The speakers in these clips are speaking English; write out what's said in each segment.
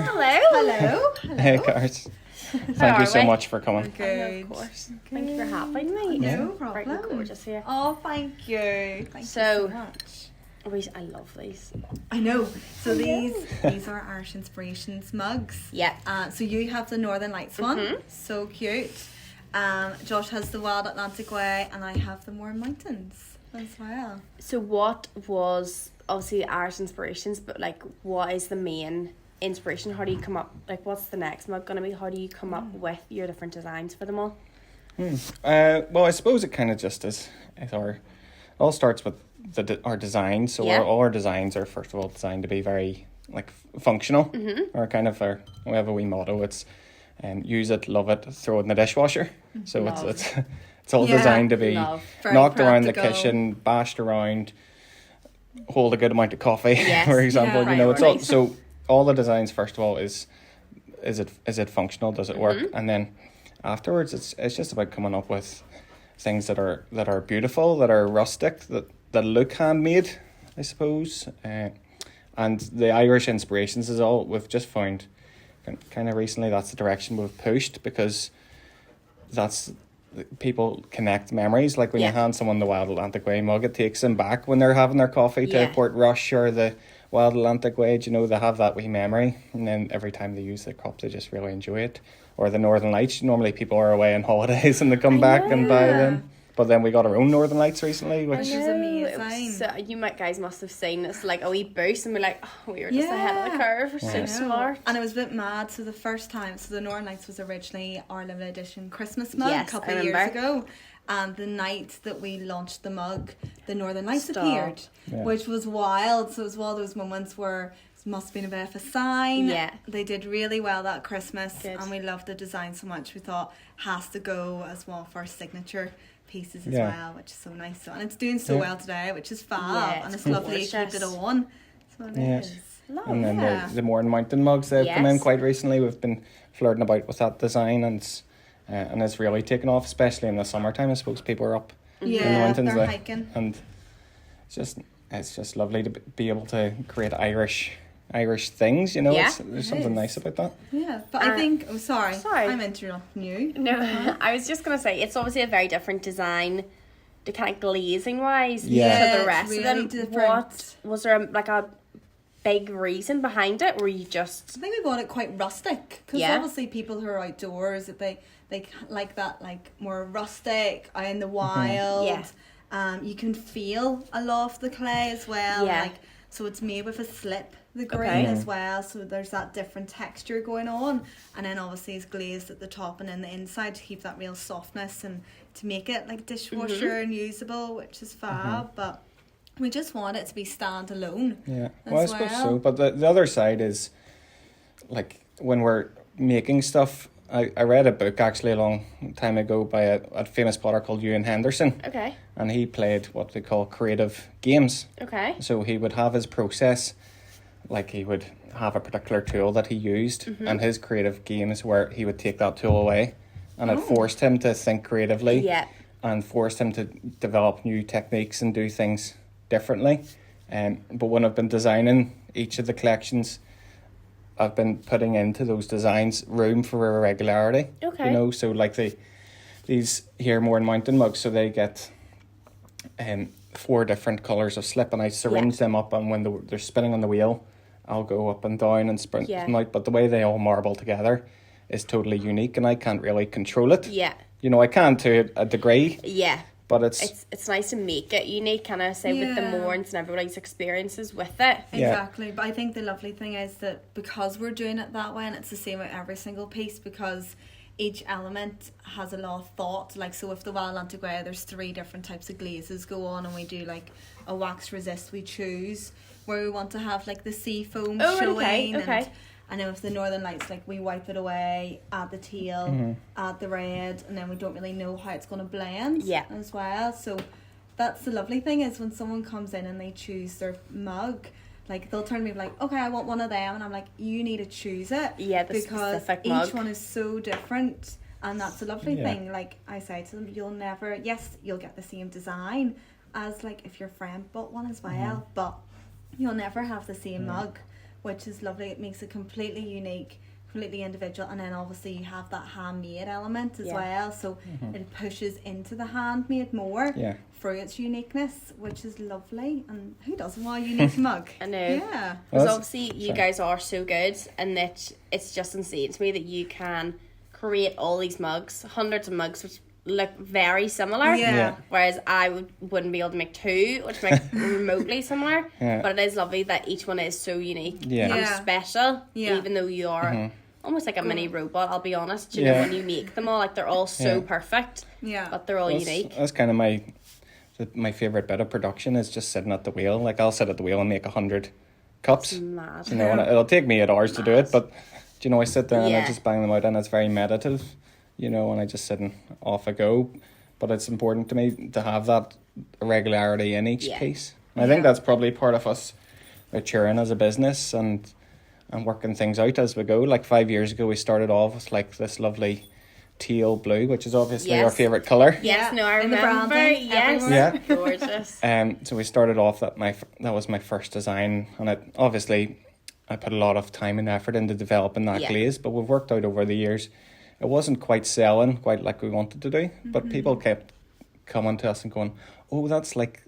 Hello. Hey, Charis. Thank you so much for coming. Good. Of course. Good. Thank you for having me. No Bright problem. and gorgeous here. Oh, thank you. Thank you So- so much. I love these. I know. So these are Irish Inspirations mugs. Yeah. So you have the Northern Lights one. Mhm. So cute. Josh has the Wild Atlantic Way, and I have the Mourne Mountains as well. So what was obviously Irish Inspirations, but like what is the main inspiration? How do you come up, like what's the next mug gonna be? How do you come up with your different designs for them all? Well, I suppose it kind of just is it all starts with our design. So Yeah. all our designs are first of all designed to be very like functional. Or kind of we have a wee motto. It's use it, love it, throw it in the dishwasher. So Love. it's all Yeah, designed to be love. Very knocked around the practical. kitchen, bashed around, hold a good amount of coffee, Yes. for example. Yeah. You know, it's all Priorities. so all the designs first of all is it functional? Does it work? And then afterwards it's just about coming up with things that are beautiful, that are rustic, that look handmade, I suppose. And the Irish Inspirations is all we've just found kind of recently. That's the direction we've pushed because that's people connect memories. Like when Yeah. you hand someone the Wild Atlantic Way mug, it takes them back when they're having their coffee to Yeah. Port Rush or the Wild Atlantic Way. You know, they have that wee memory, and then every time they use the cup, they just really enjoy it. Or the Northern Lights. Normally, people are away on holidays and they come back and buy them. But then we got our own Northern Lights recently, which was It amazing. was so, you guys must have seen this like a wee boost and be like, oh, we were just ahead of the Yeah. curve. We're I so know. smart. And it was a bit mad. So the first time, so the Northern Lights was originally our limited edition Christmas mug Yes, a couple I of years remember. ago. And the night that we launched the mug, the Northern Lights Stop. appeared, Yeah. which was wild. So it was one of those moments where it must have been a bit of a sign. Yeah. They did really well that Christmas, Good. and we loved the design so much. We thought has to go as one of our signature pieces as Yeah. well, which is so nice. So, and it's doing so Yeah. well today, which is fab, Yeah, and it's it's lovely to keep gorgeous. it on. So it Yeah. is. Love. and then yeah. the Mourne Mountain mugs they've come in Yes. quite recently. We've been flirting about with that design, and it's really taken off, especially in the summertime. I suppose people are up in the Yeah, mountains they're there, hiking. and it's just lovely to be able to create Irish things. You know, Yeah. there's It something is. nice about that. Yeah, but I think. Oh, sorry. Sorry. I'm interrupting you. No, I was just gonna say it's obviously a very different design, the kind of glazing wise Yeah. to the it's rest really of them. different. What was there like a big reason behind it? Were you just I think we bought it quite rustic because Yeah. obviously people who are outdoors, they like that like more rustic, out in the wild. Yeah. You can feel a lot of the clay as well. Yeah. Like so, it's made with a slip. The green Okay. as well, so there's that different texture going on, and then obviously it's glazed at the top and then the inside to keep that real softness and to make it like dishwasher and usable, which is fab. But we just want it to be standalone. Yeah, As well, I suppose well. so. But the other side is, like, when we're making stuff, I read a book actually a long time ago by a famous potter called Ewan Henderson, okay? and he played what they call creative games. Okay. So he would have his process, like he would have a particular tool that he used, and his creative games where he would take that tool away, and it forced him to think creatively, Yeah. and forced him to develop new techniques and do things differently. But when I've been designing each of the collections, I've been putting into those designs room for irregularity. Okay. You know, so like these here Mourne Mountain mugs, so they get 4 different colours of slip, and I syringe them up, and when they're spinning on the wheel, I'll go up and down and sprint Yeah. them out. But the way they all marble together is totally unique, and I can't really control it. Yeah. You know, I can to a degree, Yeah. but it's It's nice to make it unique, kind of say with the Yeah. Mournes and everybody's experiences with it. Yeah. Exactly, but I think the lovely thing is that because we're doing it that way, and it's the same with every single piece, because each element has a lot of thought. Like, so with the Wild Atlantic Way, there's 3 different types of glazes go on, and we do like a wax resist we choose, where we want to have like the sea foam Oh, right, showing, okay. and then with the Northern Lights, like we wipe it away, add the teal, add the red, and then we don't really know how it's going to blend Yeah. as well. So that's the lovely thing is when someone comes in and they choose their mug, like they'll turn to me and be like, okay, I want one of them, and I'm like, you need to choose it. Yeah, the because specific each mug. one is so different, and that's the lovely Yeah. thing. Like I say to them, you'll get the same design as like if your friend bought one as well, but you'll never have the same mug which is lovely. It makes it completely unique, completely individual, and then obviously you have that handmade element as well, so it pushes into the handmade more through its uniqueness, which is lovely. And who doesn't want a unique mug? I know. Yeah. Because obviously you guys are so good, and that it's just insane to me that you can create all these mugs, hundreds of mugs, which look very similar. Yeah. Whereas I wouldn't be able to make two, which make remotely similar. But it is lovely that each one is so unique and special, even though you are almost like a mini robot, I'll be honest. You know, when you make them all, like they're all so perfect. Yeah. But they're all unique. That's kind of my favourite bit of production, is just sitting at the wheel. Like, I'll sit at the wheel and make 100 cups. That's mad. You know, and it'll take me 8 hours to do it, but you know, I sit there and I just bang them out, and it's very meditative, you know, and I just sit and off I go. But it's important to me to have that regularity in each piece. And I think that's probably part of us maturing as a business and working things out as we go. Like 5 years ago, we started off with like this lovely teal blue, which is obviously our favourite colour. Yes, no, I remember. Yes, yeah, gorgeous. So we started off that was my first design, and I put a lot of time and effort into developing that glaze. But we've worked out over the years, it wasn't quite selling quite like we wanted to do. But people kept coming to us and going, "Oh, that's like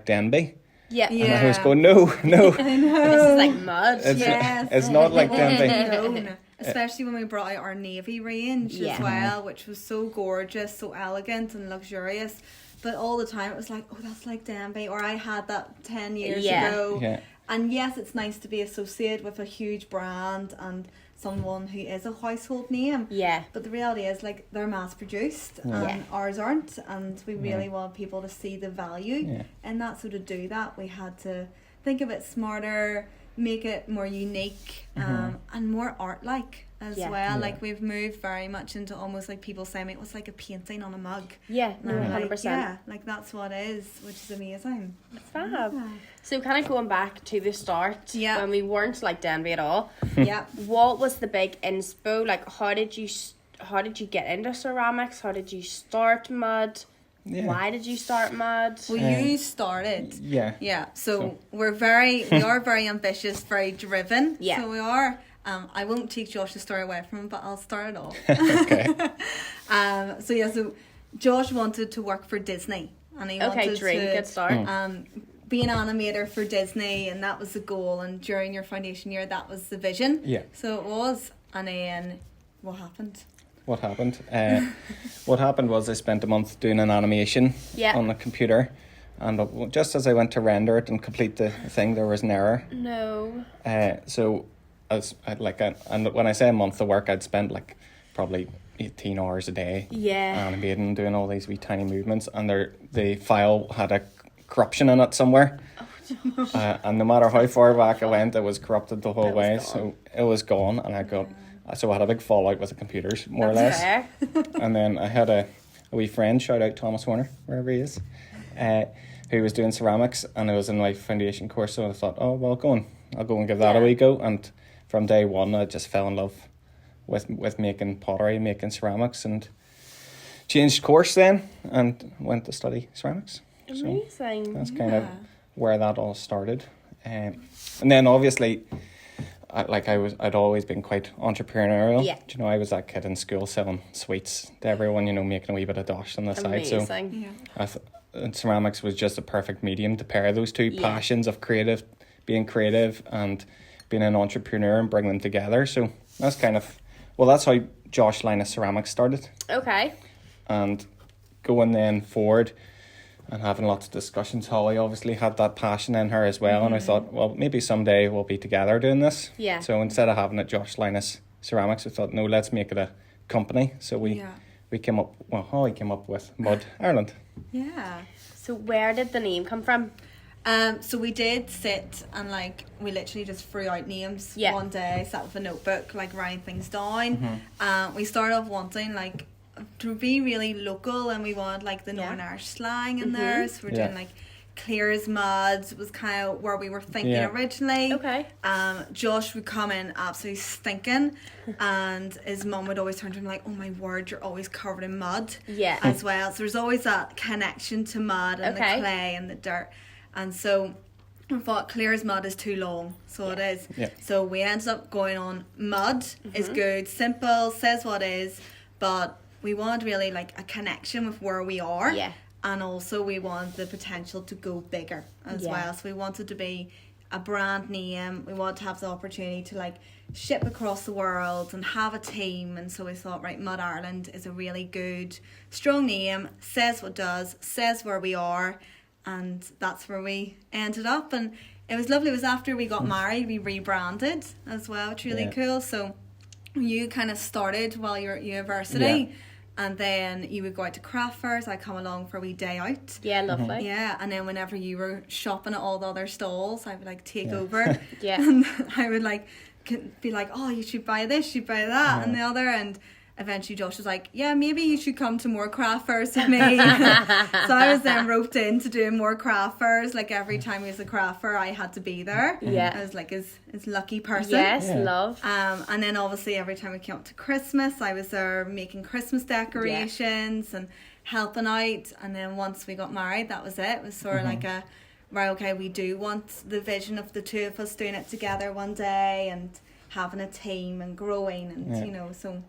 Denby." Yeah. And I was going, no. I know. This is like mud. It's not like Denby. No. Especially when we brought out our navy range as well, which was so gorgeous, so elegant and luxurious. But all the time it was like, oh, that's like Denby, or I had that 10 years ago. Yeah. And yes, it's nice to be associated with a huge brand and someone who is a household name. Yeah. But the reality is, like, they're mass produced and ours aren't, and we really want people to see the value in that. So to do that, we had to think of it smarter, make it more unique, and more art-like as well. Yeah. Like, we've moved very much into almost like people saying it was like a painting on a mug. Yeah, no, 100%. Like, yeah, like that's what it is, which is amazing. It's fab. Yeah. So kind of going back to the start, when we weren't like Denby at all. What was the big inspo? Like, how did you get into ceramics? How did you start mud? Yeah. Why did you start mud? Well, you started. Yeah. So we are very ambitious, very driven. Yeah. So we are. I won't take Josh's story away from him, but I'll start it off. Okay. So Josh wanted to work for Disney, and he wanted good start. Be an animator for Disney, and that was the goal. And during your foundation year, that was the vision. Yeah. So it was, and then what happened? What happened was I spent a month doing an animation on the computer, and just as I went to render it and complete the thing, there was an error. No. So and when I say a month of work, I'd spent like probably 18 hours a day animating, doing all these wee tiny movements, and the file had a corruption in it somewhere. And no matter how far back I went, it was corrupted the whole way. So it was gone, and I had a big fallout with the computers, more or less. And then I had a wee friend, shout out Thomas Warner, wherever he is, who was doing ceramics, and it was in my foundation course. So I thought, oh, well, I'll go and give that a wee go. And from day one, I just fell in love with making pottery, making ceramics, and changed course then and went to study ceramics. Amazing. So that's kind of where that all started. And then obviously, I'd always been quite entrepreneurial. Yeah. You know, I was that kid in school selling sweets to everyone, you know, making a wee bit of dosh on the side. So and ceramics was just a perfect medium to pair those two passions of being creative and being an entrepreneur and bring them together. So that's that's how Josh Linus Ceramics started. Okay. And going then forward and having lots of discussions, Holly obviously had that passion in her as well. And I thought, well, maybe someday we'll be together doing this. Yeah. So instead of having it Josh Linus Ceramics, I thought, no, let's make it a company. So Holly came up with Mud Ireland. Yeah. So where did the name come from? So we did sit and we literally just threw out names one day, sat with a notebook, writing things down. We started off wanting to be really local, and we wanted the Northern Irish slang in there. So we're doing clear as mud was kind of where we were thinking originally. Okay. Josh would come in absolutely stinking, and his mum would always turn to him oh my word, you're always covered in mud. Yeah. As well. So there's always that connection to mud and the clay and the dirt. And so I thought clear as mud is too long, so it is. Yeah. So we ended up going on mud is good, simple, says what is, but we want really like a connection with where we are. Yeah. And also we want the potential to go bigger as well. So we wanted to be a brand name. We want to have the opportunity to like ship across the world and have a team. And so we thought, right, Mud Ireland is a really good, strong name, says what does, says where we are. And that's where we ended up. And it was lovely. It was after we got married, we rebranded as well. It's really cool. So you kind of started while you were at university. Yeah. And then you would go out to craft fairs. I'd come along for a wee day out. Yeah, lovely. Yeah, and then whenever you were shopping at all the other stalls, I would like take over. Yeah. And I would like be like, oh, you should buy this, you should buy that, and the other. And eventually Josh was like, yeah, maybe you should come to more craft fairs with me. So I was then roped into doing more craft fairs. Like every time we was a craft fair, I had to be there. Yeah. I was like his lucky person. Yes, love. And then obviously every time we came up to Christmas, I was there making Christmas decorations and helping out. And then once we got married, that was it. It was sort of like a, right, okay, we do want the vision of the two of us doing it together one day and having a team and growing and, you know, so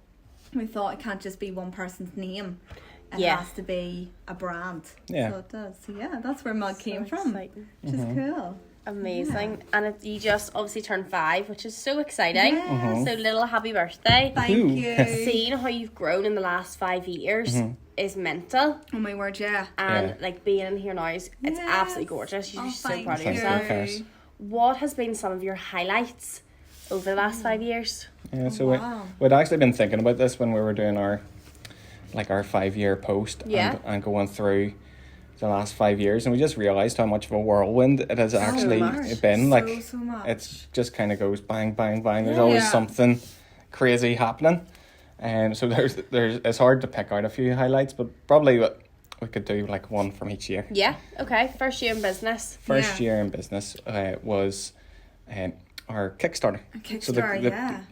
we thought it can't just be one person's name. It has to be a brand. Yeah. So it does. So yeah, that's where Mud came from. Exciting. Which is cool. Amazing. And you just obviously turned 5, which is so exciting. Yes. So little happy birthday. Thank Ooh. you. Seeing how you've grown in the last 5 years is mental. Oh my word, yeah. And like being in here now is it's Yes. absolutely gorgeous. You're so thank proud of Thank you. yourself. Yes. What has been some of your highlights over the last 5 years? Yeah, so wow. we'd actually been thinking about this when we were doing our 5-year post and going through the last 5 years, and we just realised how much of a whirlwind it has actually much. been. Like So much. it's just kind of goes bang, bang, bang. There's always something crazy happening, and so there's it's hard to pick out a few highlights, but probably we could do like one from each year. Yeah, okay. First year in business. First year in business was our Kickstarter. So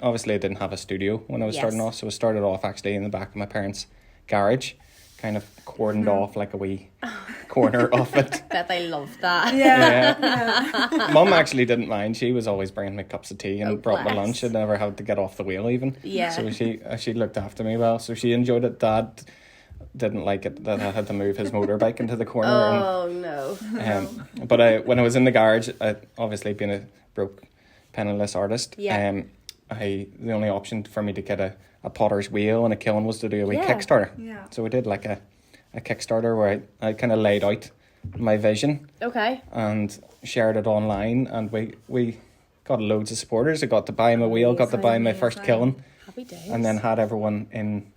obviously I didn't have a studio when I was starting off, so I started off actually in the back of my parents' garage, kind of cordoned off like a wee corner of it. Bet they loved that. Yeah. Mum actually didn't mind. She was always bringing me cups of tea and brought me lunch. I never had to get off the wheel even. Yeah. So she looked after me well. So she enjoyed it. Dad didn't like it that I had to move his motorbike into the corner. Oh, no. But when I was in the garage, obviously being a broke, penniless artist, the only option for me to get a potter's wheel and a kiln was to do a wee Kickstarter. Yeah. So we did like a Kickstarter where I kind of laid out my vision. Okay. And shared it online, and we got loads of supporters. I got to buy my wheel, got to buy my first kiln. Happy days. And then had everyone in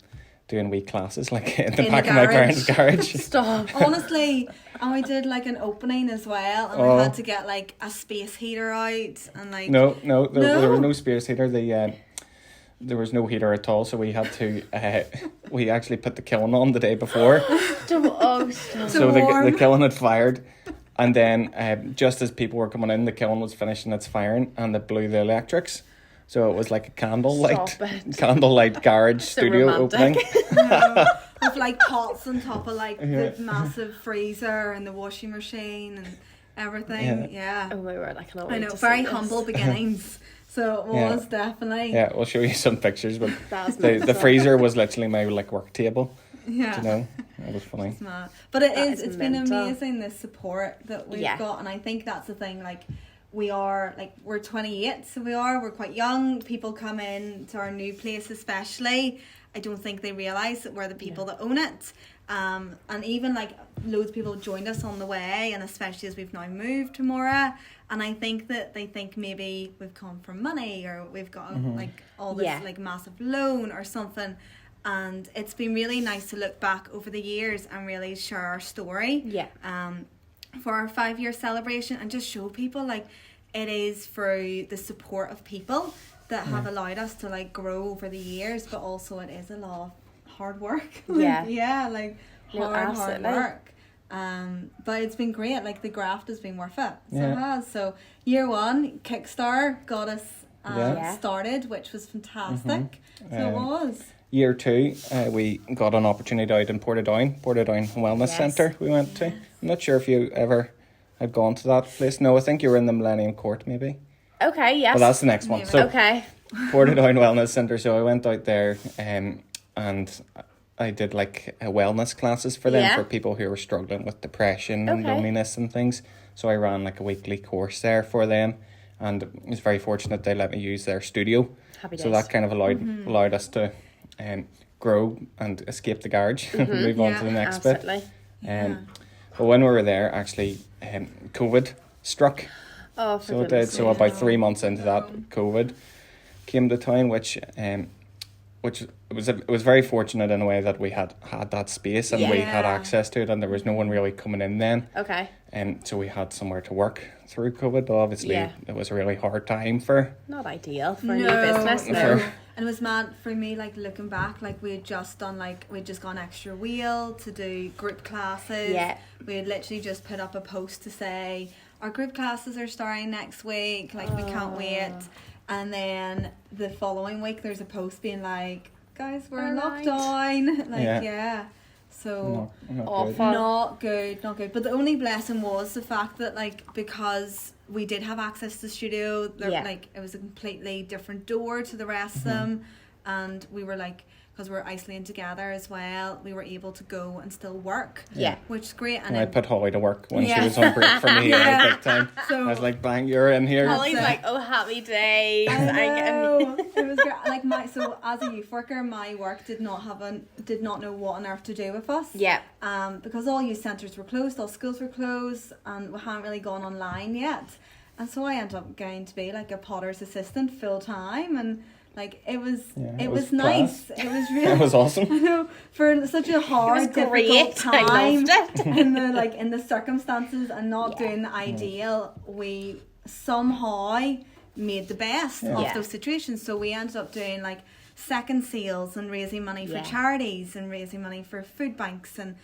doing wee classes like in the back of my parents' garage. Stop. Honestly, and we did like an opening as well, and we had to get like a space heater out and like No, there was no space heater. There was no heater at all, so we had to we actually put the kiln on the day before. Stop. So the kiln had fired, and then just as people were coming in, the kiln was finishing its firing, and it blew the electrics. So it was like a candlelight garage studio romantic. opening. with like pots on top of like the massive freezer and the washing machine and everything. Yeah. Oh my word, I cannot I wait know, to very see this. humble beginnings. So it was definitely. Yeah, we'll show you some pictures, but the the freezer was literally my like work table. Yeah. You know, it was funny. It's mad. But it's been mental. amazing, the support that we've got, and I think that's the thing, like we're 28, so we're quite young. People come in to our new place especially, I don't think they realise that we're the people that own it. And even like loads of people joined us on the way, and especially as we've now moved to Mora, and I think that they think maybe we've come from money or we've got like all this like massive loan or something. And it's been really nice to look back over the years and really share our story. For our 5-year celebration, and just show people like it is through the support of people that have allowed us to like grow over the years, but also it is a lot of hard work. Hard work. But it's been great. Like the graft has been worth it. So it has. So year 1, Kickstarter got us started, which was fantastic. So it was. Year 2, we got an opportunity out in Portadown Wellness Centre we went to. I'm not sure if you ever had gone to that place. No, I think you were in the Millennium Court, maybe. Okay, yes. But that's the next one. So, okay. Portadown Wellness Centre. So I went out there and I did like wellness classes for them, for people who were struggling with depression and loneliness and things. So I ran like a weekly course there for them, and I was very fortunate they let me use their studio. Happy days. So that kind of allowed us to grow and escape the garage and move on to the next bit. But when we were there, actually, COVID struck. Oh, for so it did. So about 3 months into that, COVID came to town, which it was very fortunate in a way that we had that space and we had access to it, and there was no one really coming in then. Okay. So we had somewhere to work through COVID, but obviously it was a really hard time for... Not ideal for a new business, no. And it was mad for me, like, looking back, like, we had just done, like, we'd just gone extra wheel to do group classes. Yeah. We had literally just put up a post to say, our group classes are starting next week, like, we can't wait. And then the following week, there's a post being like, guys, we're in lockdown. Like, So, not good. But the only blessing was the fact that, like, because we did have access to the studio, like, it was a completely different door to the rest of them. And we were, like, because we're isolating together as well, we were able to go and still work. Yeah. Which is great. And I put Holly to work when she was on break from me at big time. So, I was like, bang, you're in here. Holly's like, oh, happy days. I know. It was great. Like, so as a youth worker, my work did not know what on earth to do with us. Yeah. Because all youth centres were closed, all schools were closed, and we hadn't really gone online yet. And so I ended up going to be like a potter's assistant full time, and like it was nice. It was really, it was awesome. I know, for such a hard, difficult time I loved it. in the circumstances and not doing the ideal, we somehow made the best of those situations. So we ended up doing like second sales and raising money for charities and raising money for food banks, and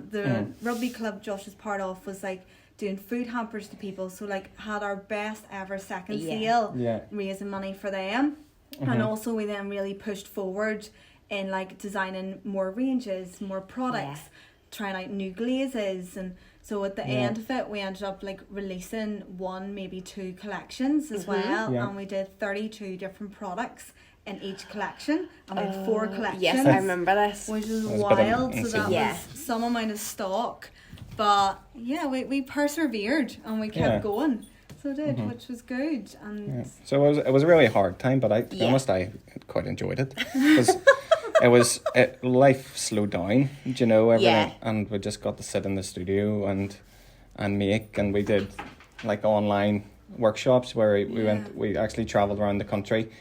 the rugby club Josh was part of was like doing food hampers to people. So like had our best ever second sale, raising money for them. And also we then really pushed forward in like designing more ranges, more products, trying out new glazes. And so at the end of it, we ended up like releasing one, maybe two collections as well. And we did 32 different products in each collection, and we had 4 collections. Yes, I remember this. Which was wild. So that was some amount of stock. But we persevered and we kept going. So it did, which was good. And so it was a really hard time, but to be honest, I quite enjoyed it. Because life slowed down, you know, everything, and we just got to sit in the studio and make, and we did like online workshops where we actually travelled around the country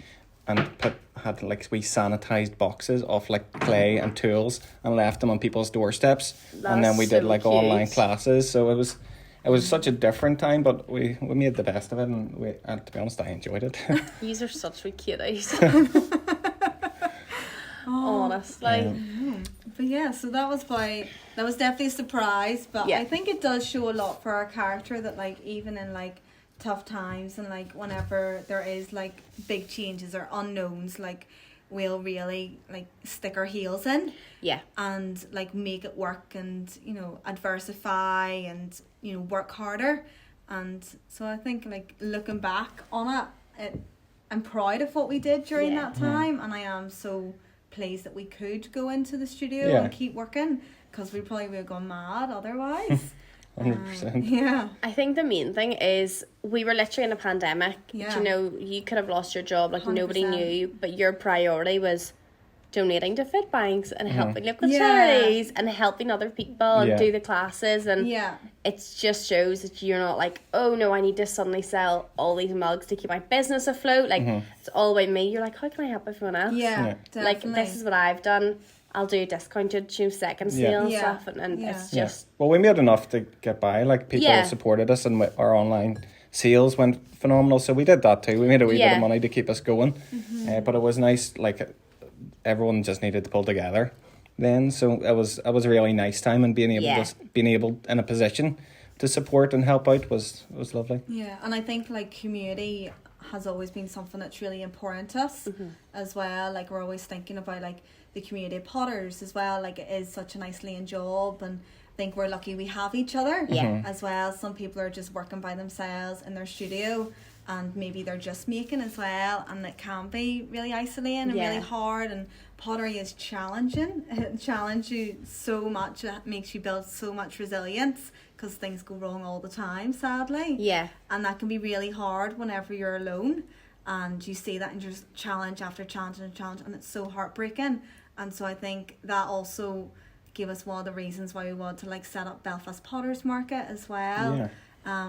and had like we sanitized boxes of like clay and tools and left them on people's doorsteps. And then we did like online classes. So it was such a different time, but we made the best of it, and to be honest, I enjoyed it. These are such sweet cuties. Honestly. But so that was definitely a surprise, but I think it does show a lot for our character that like even in like tough times and like whenever there is like big changes or unknowns, like we'll really like stick our heels in and like make it work, and you know, adversify and you know, work harder. And so I think like looking back on it, I'm proud of what we did during that time, and I am so pleased that we could go into the studio and keep working, because we probably would have gone mad otherwise. 100%. I think the main thing is we were literally in a pandemic. You know, you could have lost your job, like 100%. Nobody knew, but your priority was donating to food banks and helping local charities and helping other people and do the classes, and it just shows that you're not like, oh no, I need to suddenly sell all these mugs to keep my business afloat. Like it's all about me. You're like, how can I help everyone else? Like this is what I've done. I'll do discounted second sale and stuff, and it's just... Well, we made enough to get by. Like, people supported us, and our online sales went phenomenal, so we did that too. We made a wee bit of money to keep us going. But it was nice, like, everyone just needed to pull together then, so it was a really nice time, and being able in a position to support and help out was lovely. And I think, like, community has always been something that's really important to us as well. Like, we're always thinking about, like, the community potters as well. Like, it is such an isolating job, and think we're lucky we have each other as well. Some people are just working by themselves in their studio, and maybe they're just making as well, and it can be really isolating and really hard. And pottery is challenging. It challenges you so much. It makes you build so much resilience, because things go wrong all the time, sadly. Yeah. And that can be really hard whenever you're alone, and you see that and just challenge after challenge and challenge, and it's so heartbreaking. And so I think that also gave us one of the reasons why we wanted to like set up Belfast Potters Market as well. Yeah.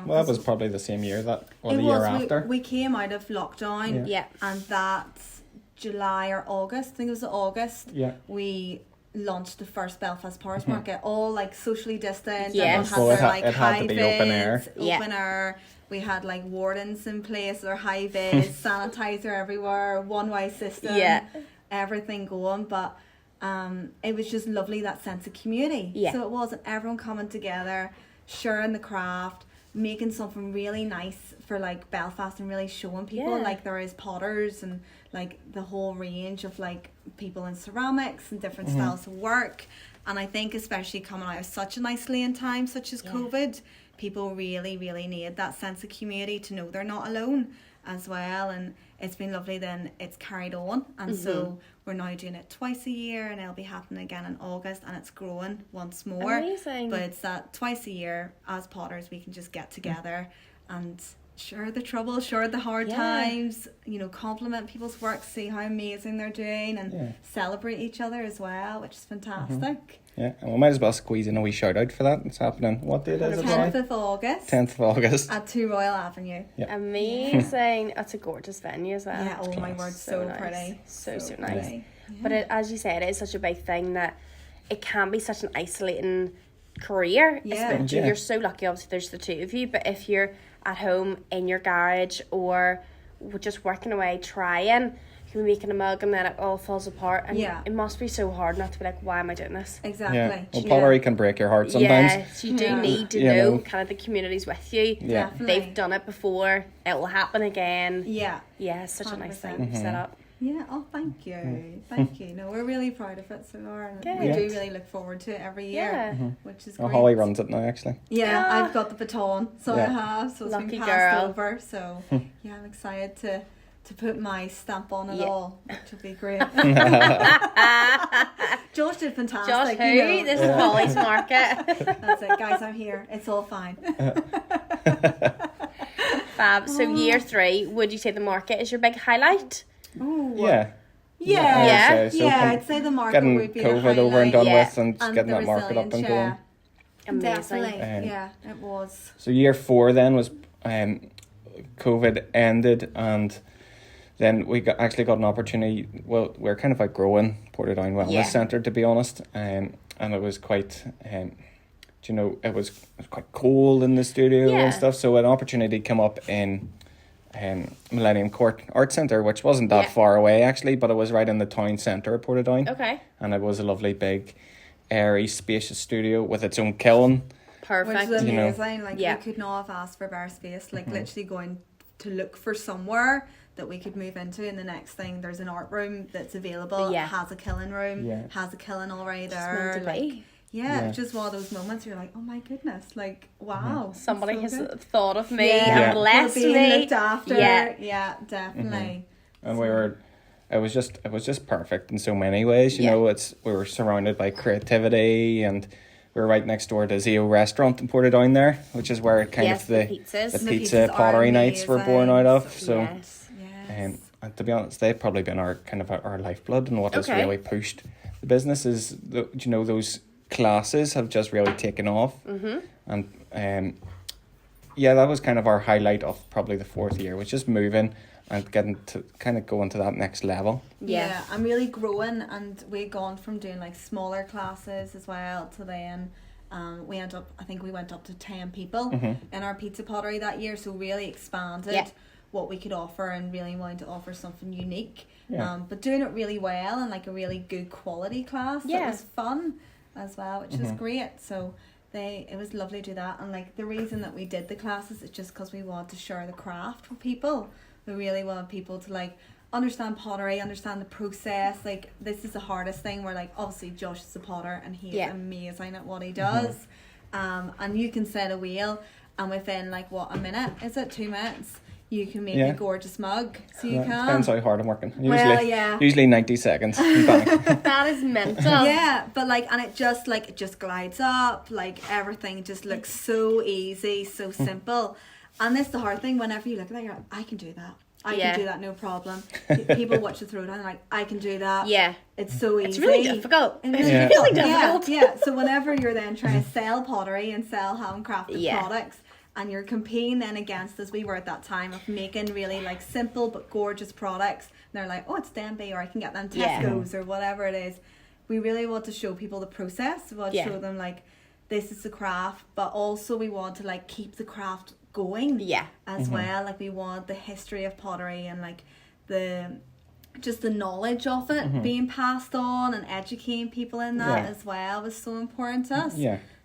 Well, that was probably the same year or the year after. We came out of lockdown, and that's July or August. I think it was August. Yeah. We launched the first Belfast Potters Market, all like socially distant. Yes. Everyone had their like it high had to be vis, open air. We had like wardens in place, their high vis, sanitizer everywhere, one-way system, everything going. But it was just lovely, that sense of community. Yeah. So it wasn't everyone coming together, sharing the craft, making something really nice for like Belfast, and really showing people like there is potters and like the whole range of like people in ceramics and different styles of work. And I think especially coming out of such an isolating time such as COVID, people really need that sense of community, to know they're not alone as well. And it's been lovely. Then it's carried on, and so we're now doing it twice a year, and it'll be happening again in August, and it's growing once more. Amazing. But it's that twice a year as potters we can just get together and share the trouble, share the hard times, you know, compliment people's work, see how amazing they're doing, and celebrate each other as well, which is fantastic. Yeah, and we might as well squeeze in a wee shout out for that. It's happening. What date is it? 10th of August. 10th of August. At 2 Royal Avenue. Yeah. Amazing. That's a gorgeous venue as well. Yeah, oh my word, so nice. pretty. So nice. Pretty. Yeah. But as you said, it is such a big thing that it can be such an isolating career. Yeah. You're so lucky, obviously, there's the two of you, but if you're at home in your garage or just working away trying, you're making a mug and then it all falls apart, and it must be so hard not to be like, why am I doing this? Exactly. Yeah. Well, pottery can break your heart sometimes. Yeah, so you do need to know kind of the community's with you. Yeah. They've done it before, it will happen again. Yeah. Yeah, it's such 100%. A nice thing set up. Yeah, oh, thank you. Thank you. No, we're really proud of it, so Laura. And we do really look forward to it every year, which is great. Holly runs it now, actually. Yeah, I've got the baton, so I have, so it's Lucky been passed girl. over. So, yeah, I'm excited to put my stamp on it all, which will be great. Josh did fantastic. Josh, who? You know. This is Holly's Market. That's it, guys, I'm here. It's all fine. Fab. So year 3, would you say the market is your big highlight? Ooh. Yeah. Yeah, So I'd say the market getting would be COVID a over and done highlight. with, and getting that market up and going. Amazing. Definitely, yeah, it was. So year 4 then was COVID ended, and then we actually got an opportunity. Well, we're kind of outgrowing Portadown Wellness Centre, to be honest, and it was quite, it was quite cold in the studio and stuff. So an opportunity came up in Millennium Court Art Centre, which wasn't that far away actually, but it was right in the town centre of Portadown. Okay. And it was a lovely big, airy, spacious studio with its own kiln. Perfect. Which is amazing. We could not have asked for better space. Literally going to look for somewhere that we could move into, and the next thing there's an art room that's available. It has a kiln room, has a kiln already there. It's just one of those moments where you're like, oh my goodness, wow. Somebody has good. thought of me and blessed being me. Looked after. Yeah, definitely. And it was just perfect in so many ways. You know, we were surrounded by creativity, and we were right next door to Zio restaurant in Portadown there, which is where kind of the pizza pottery nights were born out of. So and to be honest, they've probably been our lifeblood, and what has really pushed the business is those classes have just really taken off. And that was kind of our highlight of probably the 4th year, was just moving and getting to kind of going to that next level. Yeah, I'm really growing, and we've gone from doing smaller classes as well to then we went up to 10 people in our pizza pottery that year, so really expanded what we could offer, and really wanting to offer something unique, but doing it really well, and a really good quality class that was fun as well, which was great. So it was lovely to do that, and the reason that we did the classes is just because we wanted to share the craft with people. We really want people to understand pottery, understand the process. Like, this is the hardest thing, where like obviously Josh is a potter and he's amazing at what he does. And you can set a wheel, and within like a minute, is it 2 minutes, you can make a gorgeous mug. So you can. Depends how hard I'm working. Usually 90 seconds. That is mental. Yeah, but like, and it just glides up. Like, everything just looks so easy, so simple. And that's the hard thing. Whenever you look at that, you're like, I can do that. I can do that, no problem. People watch the throwdown and like, I can do that. Yeah. It's so easy. It's really difficult. It's really difficult. Yeah. So whenever you're then trying to sell pottery and sell handcrafted products, and you're competing then against, as we were at that time, of making really like simple but gorgeous products, and they're like, oh, it's Denby, or I can get them Tesco's or whatever it is. We really want to show people the process. We want to show them like, this is the craft, but also we want to like keep the craft going as well. Like, we want the history of pottery and like the knowledge of it being passed on, and educating people in that as well was so important to us.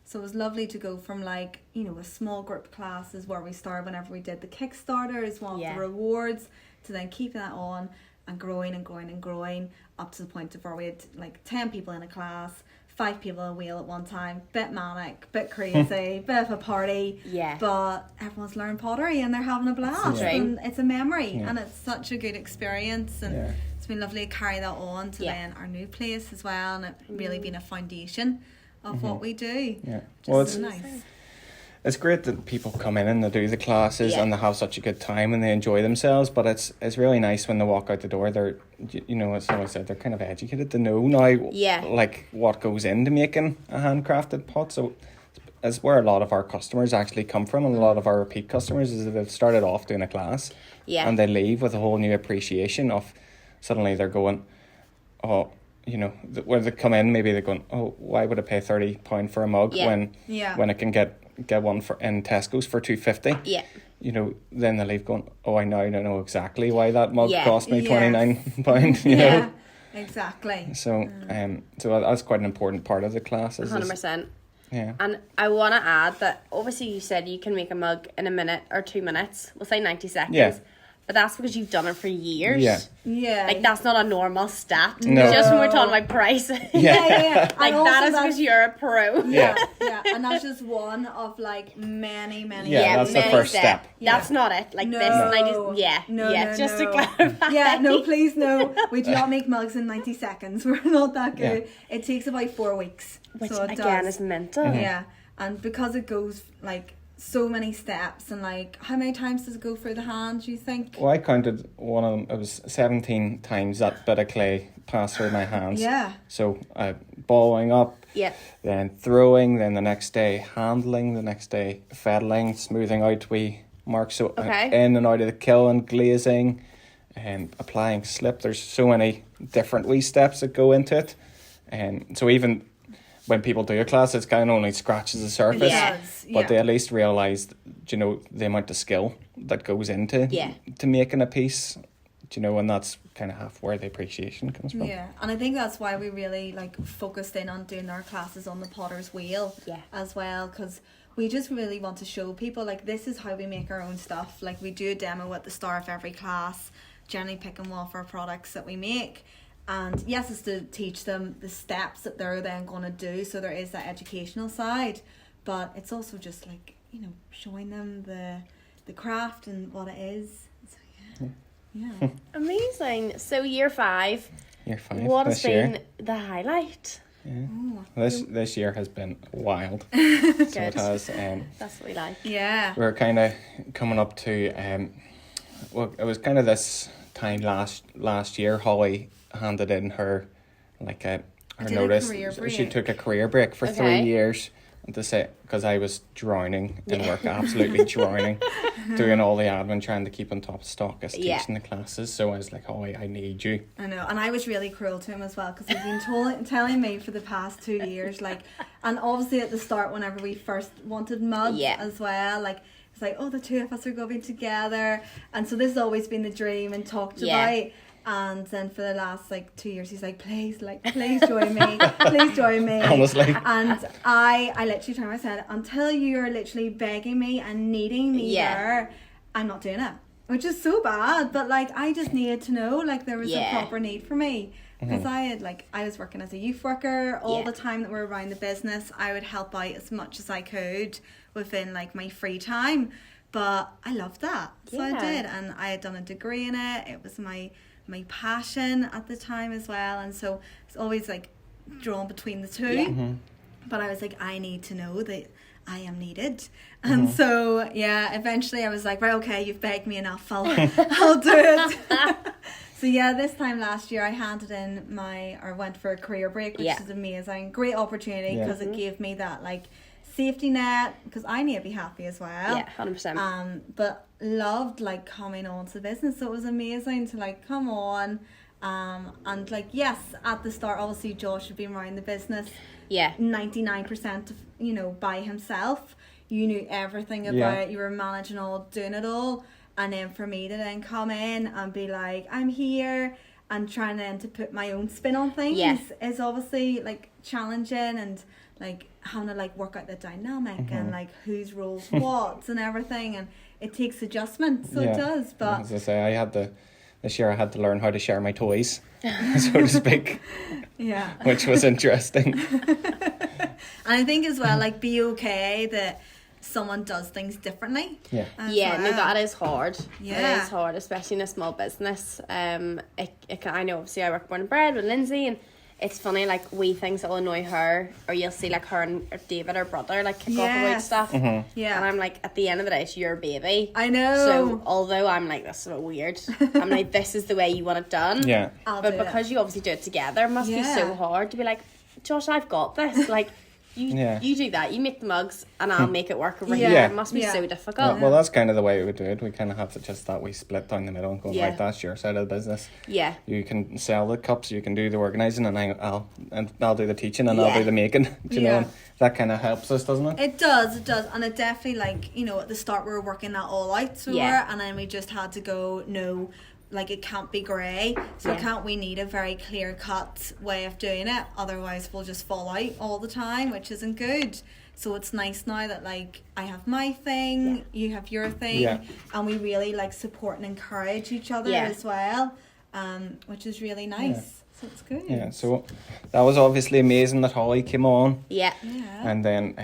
So it was lovely to go from like, a small group classes where we started whenever we did the Kickstarter as well, the rewards, to then keeping that on and growing and growing and growing up to the point of where we had like 10 people in a class, 5 people on a wheel at one time, bit manic, bit crazy, bit of a party. Yeah. But everyone's learned pottery and they're having a blast. And it's a memory and it's such a good experience, and it's been lovely to carry that on to then our new place as well, and it really been a foundation of what we do. Yeah. Well, it's so nice. It's great that people come in and they do the classes and they have such a good time and they enjoy themselves, but it's really nice when they walk out the door, they're, as I said, they're kind of educated to know now like what goes into making a handcrafted pot. So it's where a lot of our customers actually come from, and a lot of our repeat customers is that they've started off doing a class and they leave with a whole new appreciation of, suddenly they're going, when they come in, maybe they're going, oh, why would I pay £30 for a mug when I can get one in Tesco's for $2.50? Yeah. Then they leave going, oh, I now know exactly why that mug cost me £29. You know. Exactly. So so that's quite an important part of the class. 100%. Yeah. And I want to add that obviously you said you can make a mug in a minute or 2 minutes. We'll say 90 seconds. Yeah. But that's because you've done it for years. Yeah. Like, that's not a normal stat. No. Just when we're talking about price. Like, that is because you're a pro. Yeah. And that's just one of, like, many. Yeah, that's the first step. That's not it. Like, this 90... just to clarify. Yeah, no, please, no. We do not make mugs in 90 seconds. We're not that good. Yeah. It takes about 4 weeks. Which, again, is mental. Mm-hmm. Yeah. And because it goes, like... so many steps, and like, how many times does it go through the hand, do you think? Well, I counted one of them. It was 17 times that bit of clay passed through my hands. Yeah. So balling up, then throwing, then the next day handling, the next day fettling, smoothing out wee marks, so in and out of the kiln, glazing, and applying slip. There's so many different wee steps that go into it, and so even when people do a class, it's kind of only scratches the surface, but they at least realise, the amount of skill that goes into to making a piece, and that's kind of half where the appreciation comes from. Yeah, and I think that's why we really focused in on doing our classes on the potter's wheel as well, because we just really want to show people, this is how we make our own stuff. We do a demo at the start of every class, generally picking one of our products that we make. And yes, it's to teach them the steps that they're then going to do, so there is that educational side, but it's also just showing them the craft and what it is. So yeah. Amazing. So year 5. What has been the highlight? Yeah. This year has been wild. So it has. That's what we like. Yeah. We're kind of coming up to it was kind of this time last year. Holly handed in her notice. She took a career break for 3 years, to say, because I was drowning in work, absolutely drowning, doing all the admin, trying to keep on top of stock as teaching the classes. So I was like, Holly, I need you. I know, and I was really cruel to him as well, because he's been telling me for the past 2 years, and obviously at the start, whenever we first wanted mugs as well, it's like, oh, the two of us are going together, and so this has always been the dream and talked about. And then for the last 2 years, he's like, please join me, please join me. Honestly. And I literally turned around and said, until you're literally begging me and needing me there, I'm not doing it. which is so bad, but like I just needed to know like there was a proper need for me. Because I was working as a youth worker all the time that we were around the business. I would help out as much as I could within like my free time, but I loved that, so I did, and I had done a degree in it. It was my passion at the time as well, and so it's always like drawn between the two. But I was like, I need to know that I am needed, and so eventually I was like, right, okay, you've begged me enough, I'll do it. So this time last year I handed in went for a career break, which is amazing, great opportunity, because it gave me that like safety net, because I need to be happy as well. 100%. But loved like coming on to the business, so it was amazing to like come on, and like yes, at the start obviously Josh had been running the business 99% of by himself. You knew everything about it, you were managing all, doing it all. And then for me to then come in and be like, I'm here, and trying then to put my own spin on things is obviously like challenging, and like having to like work out the dynamic and like whose roles what and everything, and it takes adjustment, so it does. But as I say, this year I had to learn how to share my toys, so to speak. Which was interesting. And I think as well, like, be okay that someone does things differently. No, that is hard. It is hard, especially in a small business. I know obviously I work born and bred with Lindsay, and it's funny, like, wee things that will annoy her, or you'll see like her and David, her brother, like kick off about stuff. And I'm like, at the end of the day, it's your baby. I know. So although I'm like, this is a bit weird, I'm like, this is the way you want it done. But because you obviously do it together, it must be so hard to be like, Josh, I've got this. Like, you do that. You make the mugs, and I'll make it work over here. It must be so difficult. Well, that's kind of the way we would do it. We kind of have to just that we split down the middle and go, right, that's your side of the business. You can sell the cups, you can do the organising, and I'll do the teaching, and I'll do the making. Do you know? And that kind of helps us, doesn't it? It does, and it definitely, like, at the start we were working that all out, so and then we just had to go, no, like, it can't be grey, so we need a very clear cut way of doing it, otherwise we'll just fall out all the time, which isn't good. So it's nice now that, like, I have my thing, you have your thing, and we really like support and encourage each other as well, which is really nice. So it's good. So that was obviously amazing that Holly came on. And then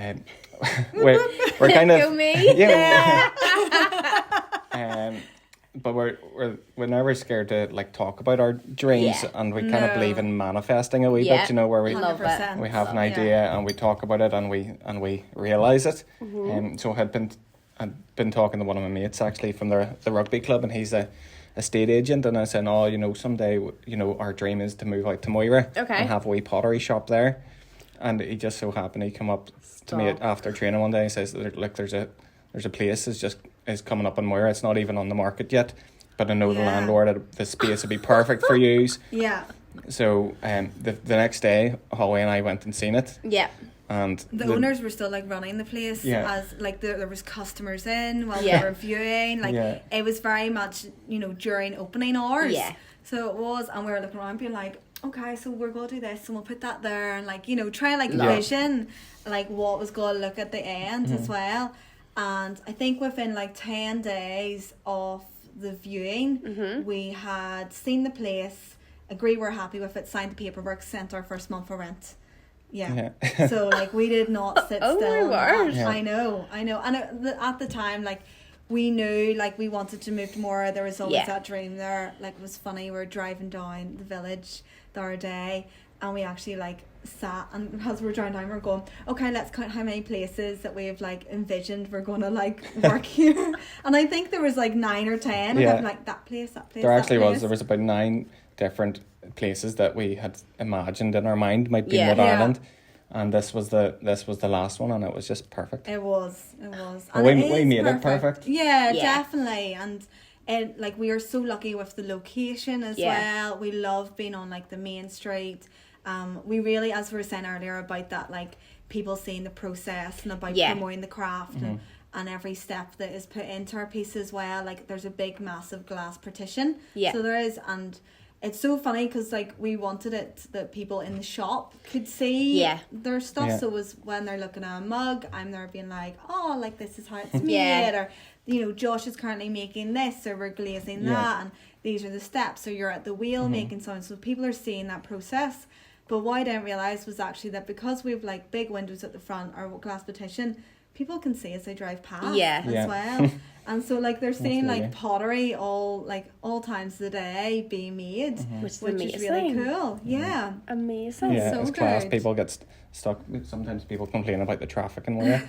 we're kind of but we're never scared to like talk about our dreams, and we kind of believe in manifesting a wee bit, where we have an idea and we talk about it and we realise it. So I had been talking to one of my mates actually from the rugby club, and he's a estate agent, and I said, someday our dream is to move out to Moira and have a wee pottery shop there. And he just so happened he come up to me after training one day and says, look, there's a place is coming up in Moira. It's not even on the market yet, but I know the landlord, the space would be perfect for you. So the next day, Holly and I went and seen it. And the owners were still like running the place as like there was customers in while we were viewing. Like it was very much during opening hours. So it was, and we were looking around being like, okay, so we're going to do this and we'll put that there, and like try and like vision like what was going to look at the end as well. And I think within like 10 days of the viewing, we had seen the place, agreed we're happy with it, signed the paperwork, sent our first month for rent. So like we did not sit still. I know. And at the time, like, we knew like we wanted to move to Moira. There was always that dream there. Like, it was funny, we were driving down the village the other day, and we actually like sat, and as we were driving down, we were going, okay, let's count how many places that we've like envisioned we're going to like work here. And I think there was like 9 or 10. And I'm like, that place. There actually was. There was about 9 different places that we had imagined in our mind might be in Ireland. And this was the last one, and it was just perfect. It was. And we made it perfect. Yeah, definitely. And like, we are so lucky with the location as well. We love being on like the main street. We really, as we were saying earlier about that, like, people seeing the process and about promoting the craft and every step that is put into our piece as well. Like, there's a big, massive glass partition. So there is, and it's so funny because like we wanted it that people in the shop could see their stuff. So it was when they're looking at a mug, I'm there being like, oh, like, this is how it's made, or Josh is currently making this, or we're glazing that, and these are the steps, so you're at the wheel making something. So people are seeing that process. But what I didn't realise was actually that because we have like big windows at the front or glass partition, people can see as they drive past as well. And so like they're seeing like pottery all times of the day being made, which is really cool. Yeah. Amazing. Yeah, so it's class. People get stuck. Sometimes people complain about the traffic in there.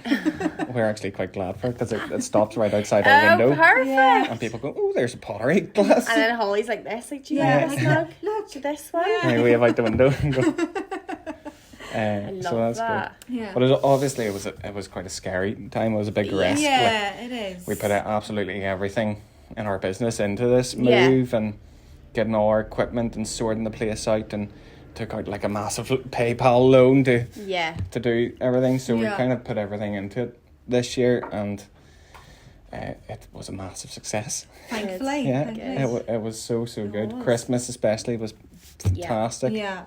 We're actually quite glad for it because it stops right outside our window. Perfect. Yeah. And people go, oh, there's a pottery glass. And then Holly's like this, like, do you look to this one? And we wave out the window and go. I love so that's that. good. Yeah. But obviously it was quite a scary time. It was a big risk. Yeah, it is. We put out absolutely everything in our business into this move and getting all our equipment and sorting the place out, and took out like a massive PayPal loan to do everything. So we kind of put everything into it this year, and it was a massive success. Thankfully. Yeah, it was so good. Christmas especially was fantastic. Yeah.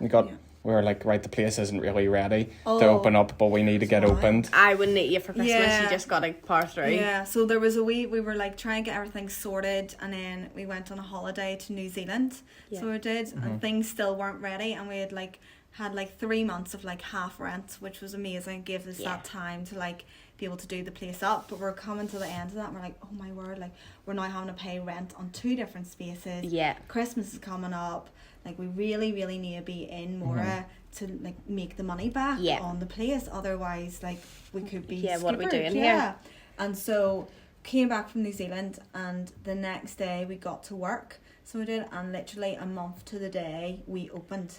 We were like, right, the place isn't really ready to open up, but we need to get opened. I wouldn't eat you for Christmas. You just got to power through. Yeah, so there was we were like trying to get everything sorted, and then we went on a holiday to New Zealand. Yeah. So we did, and things still weren't ready, and we had 3 months of like half rent, which was amazing. It gave us that time to like be able to do the place up. But we're coming to the end of that, and we're like, oh my word, like we're now having to pay rent on 2 different spaces. Yeah. Christmas is coming up. Like we really, really need to be in Mora to like make the money back on the place. Otherwise, like we could be what are we doing here? And so came back from New Zealand, and the next day we got to work. So we did, and literally a month to the day we opened.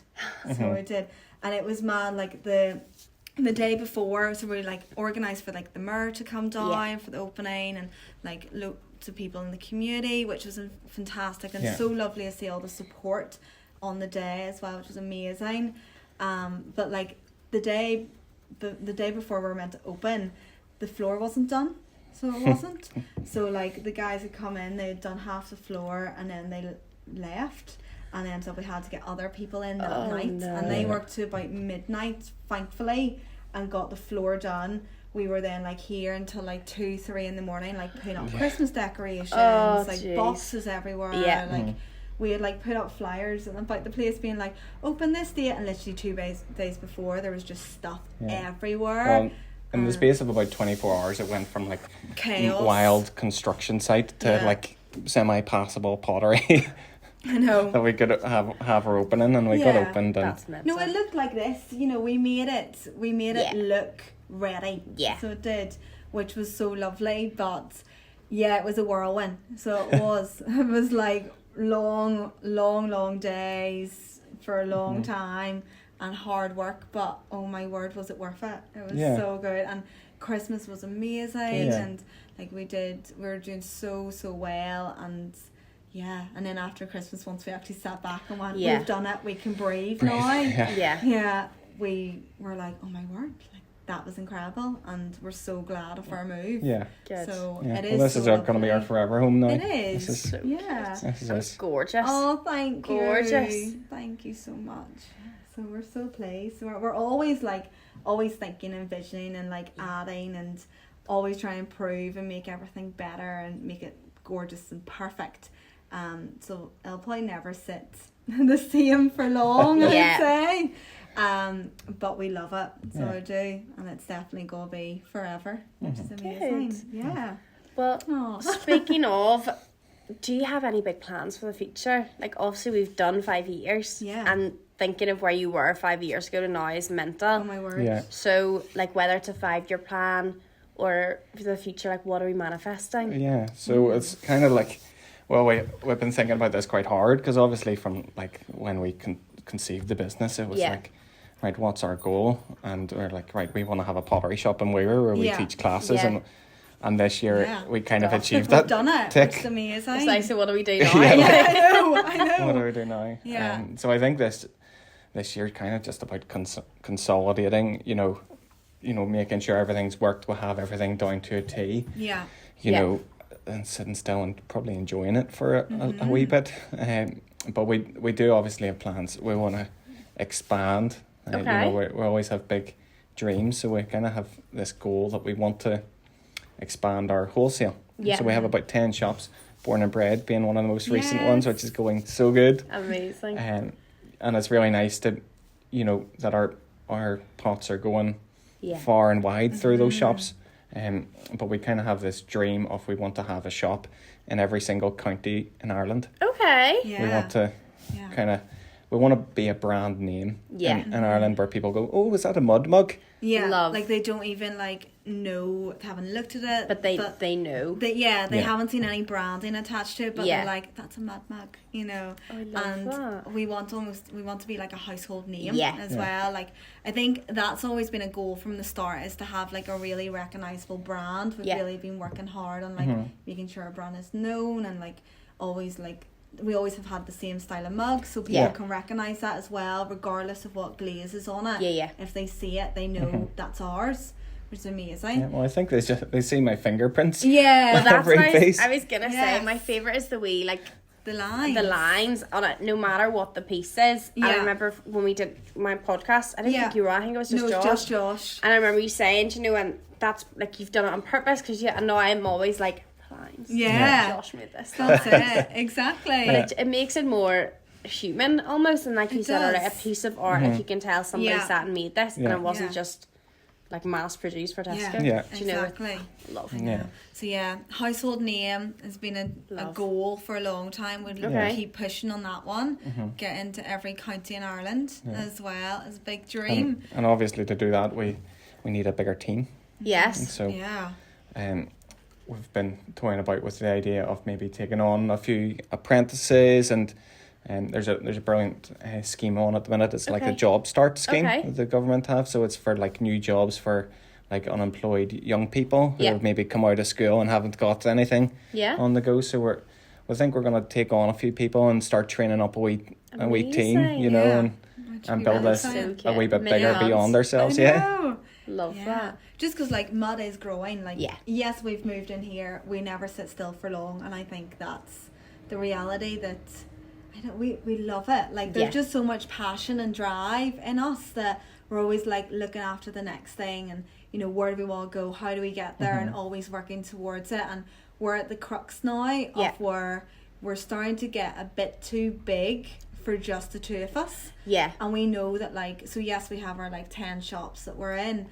So we did, and it was mad. Like the day before, so we like organised for like the mayor to come down for the opening, and like loads of people in the community, which was fantastic and so lovely to see all the support on the day as well, which was amazing. But like the day before we were meant to open, the floor wasn't done, so it wasn't. So like the guys had come in, they had done half the floor, and then they left, and then so we had to get other people in that night, and they worked to about midnight, thankfully, and got the floor done. We were then like here until like 2-3 in the morning, like putting up Christmas decorations, boxes everywhere, like. We had like put up flyers and about the place being like open this date, and literally 2 days before there was just stuff everywhere. Well, in the space of about 24 hours, it went from like chaos, wild construction site to like semi-passable pottery. I know that we could have our opening, and we got opened. And no, it looked like this. We made it look ready. Yeah, so it did, which was so lovely. But it was a whirlwind. So it was. It was like long days for a long time and hard work, but oh my word, was it worth it. It was so good, and Christmas was amazing, and like we were doing so well, and and then after Christmas, once we actually sat back and went, we've done it, we can breathe now. We were like, oh my word, like that was incredible, and we're so glad of our move. Good. So it is. Well, this is going to be our forever home now. It is. This is so this is gorgeous. Oh, thank you. Gorgeous. Thank you so much. So we're so pleased. We're always thinking and visioning and like adding, and always trying to improve and make everything better and make it gorgeous and perfect. So it'll probably never sit the same for long, I'd say. But we love it, so I do, and it's definitely gonna be forever, which is amazing. Good. Yeah. Well, speaking of, do you have any big plans for the future? Like, obviously we've done 5 years, and thinking of where you were 5 years ago to now is mental. Oh my word. Yeah. So, like, whether it's a 5-year plan or for the future, like, what are we manifesting? Yeah. So it's kind of like, well, we've been thinking about this quite hard, because obviously from like when we conceived the business, it was like, right, what's our goal? And we're like, right, we want to have a pottery shop in Weir where we teach classes, and this year we kind of achieved that. We've done it. Tick. It's amazing. It's like, so what do we do now? I know. What do we do now? Yeah. So I think this year kind of just about consolidating, making sure everything's worked. We'll have everything down to a T. Yeah. You know, and sitting still and probably enjoying it for a wee bit. But we do obviously have plans. We want to expand. We always have big dreams, so we kind of have this goal that we want to expand our wholesale. Yeah. So we have about 10 shops, Born and Bred being one of the most recent ones, which is going so good. Amazing. And it's really nice to, that our pots are going far and wide through those shops. But we kind of have this dream of we want to have a shop in every single county in Ireland. Okay. Yeah. We want to we want to be a brand name in Ireland where people go, oh, is that a mud mug? Yeah, Love. like they don't even know, haven't looked at it. But they know. They haven't seen any branding attached to it, but they're like, that's a mud mug, I love and that. we want to be like a household name as well. Like, I think that's always been a goal from the start, is to have like a really recognisable brand. We've really been working hard on like making sure our brand is known, and like always like we always have had the same style of mug, so people can recognise that as well, regardless of what glaze is on it. If they see it, they know that's ours, which is amazing. Yeah, well, I think they see my fingerprints. Yeah, well, that's every what piece. I was gonna say. My favourite is the wee like the lines on it, no matter what the piece is. Yeah. I remember when we did my podcast, I didn't think you were. I think it was just Josh. Just Josh. And I remember you saying, and that's like you've done it on purpose, because I know I'm always like. Lines. Yeah. Josh made this. That's it. Exactly. But it makes it more human almost, and like you said, or like a piece of art. Like you can tell somebody sat and made this, and it wasn't just like mass produced for Tesco. Yeah. Exactly. Love. Yeah. So household name has been a goal for a long time. We'd keep pushing on that one. Get into every county in Ireland as well as a big dream. And obviously to do that we need a bigger team. Yes. And so we've been toying about with the idea of maybe taking on a few apprentices, and there's a brilliant scheme on at the minute. It's like a job start scheme that the government have. So it's for like new jobs for like unemployed young people who have maybe come out of school and haven't got anything on the go. So we think we're going to take on a few people and start training up a wee team, and build this a wee bit bigger beyond ourselves. Love that. Just because like mud is growing, like yes, we've moved in here, we never sit still for long, and I think that's the reality that we love it. Like there's just so much passion and drive in us that we're always like looking after the next thing, and where do we want to go, how do we get there, and always working towards it. And we're at the crux now of where we're starting to get a bit too big for just the two of us. And we know that yes, we have our 10 shops that we're in,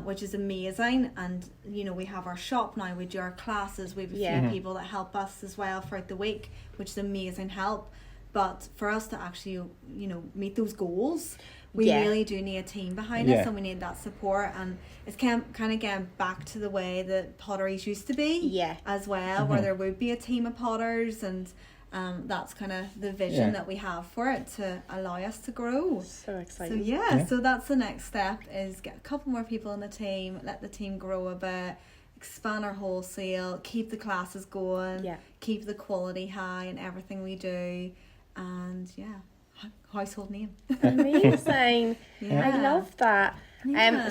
which is amazing, and we have our shop now, we do our classes, we have a few people that help us as well throughout the week, which is amazing help. But for us to actually meet those goals, we really do need a team behind us, and we need that support. And it's kind of getting back to the way that potteries used to be as well, where there would be a team of potters, and that's kind of the vision that we have for it, to allow us to grow. So exciting. So so that's the next step, is get a couple more people in the team, let the team grow a bit, expand our wholesale, keep the classes going, keep the quality high in everything we do, and household name. Amazing. I love that.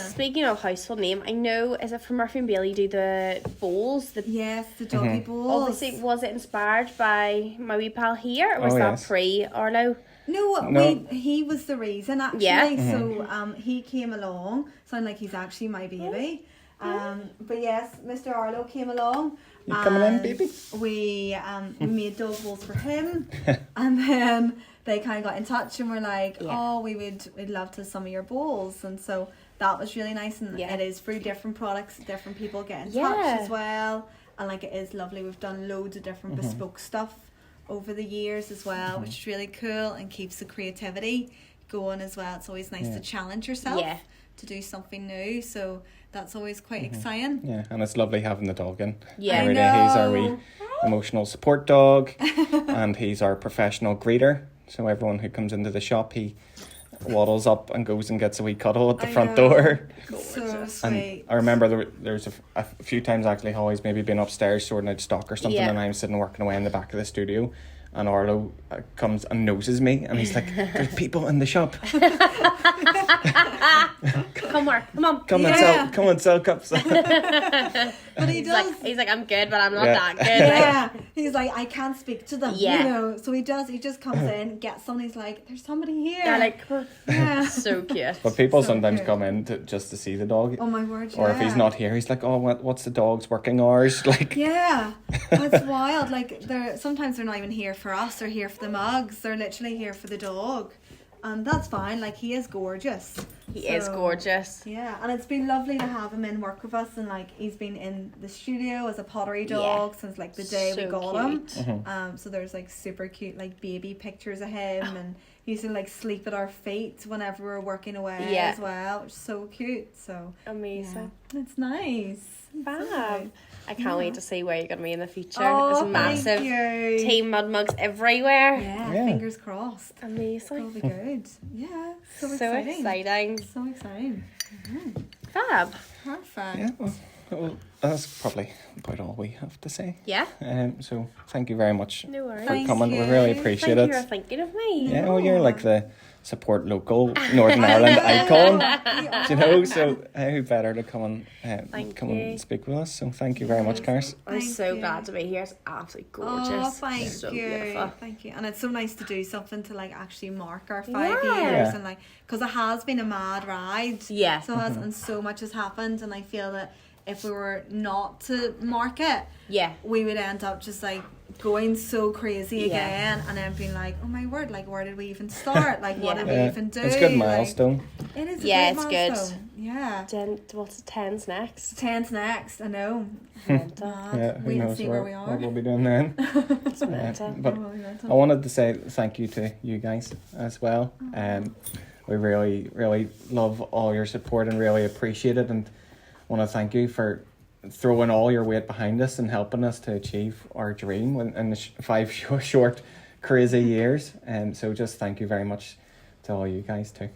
Speaking of household name, I know, is it from Murphy and Bailey, do the bowls? Yes, the doggy bowls. Obviously, was it inspired by my wee pal here, or was that pre-Arlo? No, he was the reason actually. So he came along, sound like he's actually my baby. But yes, Mr. Arlo came along. You coming in, baby? We made dog bowls for him, and then they kind of got in touch and were like, we'd love to some of your bowls. And so that was really nice, and it is through different products, different people get in touch as well, and it is lovely. We've done loads of different bespoke stuff over the years as well, which is really cool and keeps the creativity going as well. It's always nice to challenge yourself to do something new, so that's always quite exciting. Yeah, and it's lovely having the dog in I every day. know. He's our wee emotional support dog, and he's our professional greeter. So everyone who comes into the shop, he waddles up and goes and gets a wee cuddle at the front door. So sweet. And I remember there's a few times actually Holly's maybe been upstairs sorting out stock or something, and I'm sitting working away in the back of the studio, and Arlo comes and noses me, and he's like, "There's people in the shop. Come work, come on, come and sell cups." But he's like, I'm good, but I'm not Yeah. that good. Yeah, he's like, I can't speak to them. Yeah. You know, so he just comes in, gets someone. He's like, there's somebody here. Yeah, like, yeah. so cute. But people So sometimes cute. come in just to see the dog. Oh my word! Or if he's not here, he's like, "Oh, what's the dog's working hours?" Like, Yeah, it's wild. Like sometimes they're not even here for us. They're here for the mugs. They're literally here for the dog, and that's fine. Like he is gorgeous. He is gorgeous. Yeah, and it's been lovely to have him in work with us, and like he's been in the studio as a pottery dog since like the day we got him. So there's like super cute like baby pictures of him, and he used to like sleep at our feet whenever we were working away as well, which is so cute. So amazing. Yeah, it's nice. Fab. I can't wait to see where you're going to be in the future. Oh, There's massive thank you. Team Mud Mugs everywhere. Yeah, Yeah. fingers crossed. Amazing. It'll be good. Yeah, so exciting. So exciting. Fab. Perfect. yeah, well, that's probably about all we have to say. Yeah. So thank you very much No worries. for Thank coming. We you. really appreciate Thank it. you for thinking of me. Yeah, well, you're like the support local Northern Ireland icon, you know. So who better to come and speak with us? So thank you very much, Charis. I'm Thank so you. glad to be here. It's absolutely gorgeous. Oh, thank so you. beautiful. Thank you. And it's so nice to do something to like actually mark our 5 Yeah. years, Yeah. and like because it has been a mad ride. Yeah. So it has, and so much has happened, and I feel that if we were not to mark it, Yeah. we would end up just like going so crazy Yeah. again, and then being like, oh my word, like where did we even start? Like what did we even do? It's a good Like, milestone. it is. A Yeah, great it's good. milestone. Yeah. What's 10's next? 10's next. I know. Mental. Yeah, who Wait and knows see where we are. what we'll be doing then. It's mental. But I wanted to say thank you to you guys as well. We really, really love all your support and really appreciate it, and want to thank you for throwing all your weight behind us and helping us to achieve our dream in the 5 short, crazy years. And so just thank you very much to all you guys too.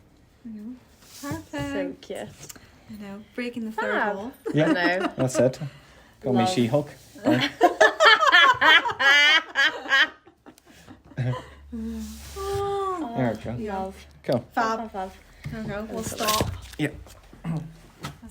Perfect. So cute. I know. Breaking the third Fab. wall. Yeah, I know. that's it. Call me Love. She-Hulk. Right. Oh, There we go. Love. Cool. fab. Love. Okay, we'll stop. Yeah.